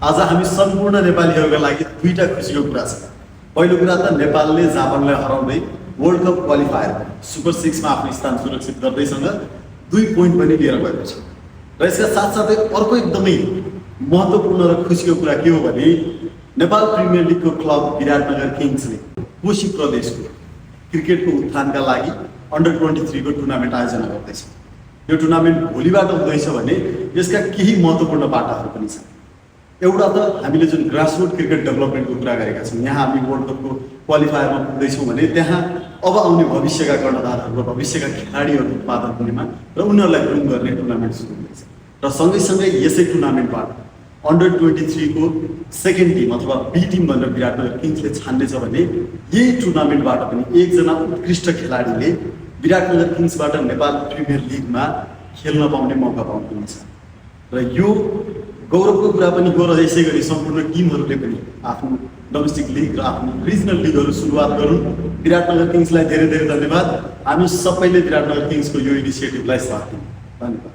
आज हामी सम्पूर्ण नेपालीहरूका लागि दुईटा खुसीको कुरा छ। पहिलो कुरा त नेपालले जापानलाई हराउँदै वर्ल्ड कप क्वालिफायर सुपर 6 मा आफ्नो स्थान सुरक्षित गर्दैसँग 2 पोइन्ट पनि लिएर गएको छ। र यसका साथसाथै अर्को एकदमै महत्त्वपूर्ण र खुसीको कुरा के हो भने नेपाल प्रिमियर लिगको क्लब विराटनगर किङ्सले कोशी प्रदेशको क्रिकेटको उत्थानका लागि अन्डर 23 को टुर्नामेन्ट आयोजना गर्दैछ। यो टुर्नामेन्ट भोलिबाट हुँदैछ भने यसका केही महत्त्वपूर्ण पाटाहरू पनि छन्। एउटा त हामीले जुन ग्रासरुट क्रिकेट डेभलपमेन्टको कुरा गरेका छौँ, यहाँ हामी वर्ल्ड कपको क्वालिफायरमा पुग्दैछौँ भने त्यहाँ अब आउने भविष्यका कर्णधारहरू भविष्यका खेलाडीहरू उत्पादन हुनेमा र उनीहरूलाई ग्रुम गर्ने टुर्नामेन्ट सुरु हुँदैछ। र सँगैसँगै यसै टुर्नामेन्टबाट अन्डर 23 को सेकेन्ड टिम अथवा बी टिम भनेर विराटनगर किङ्सले छान्नेछ भने यही टुर्नामेन्टबाट पनि एकजना उत्कृष्ट खेलाडीले विराटनगर किङ्सबाट नेपाल प्रिमियर लिगमा खेल्न पाउने मौका पाउनुहुनेछ। र यो गौरवको कुरा पनि हो र यसै गरी सम्पूर्ण टिमहरूले पनि आफ्नो डोमेस्टिक लिग र आफ्नो रिजनल लिगहरू सुरुवात गरून्। विराटनगर किङ्सलाई धेरै धेरै धन्यवाद। हामी सबैले विराटनगर किङ्सको यो इनिसिएटिभलाई साथ दियौँ। धन्यवाद।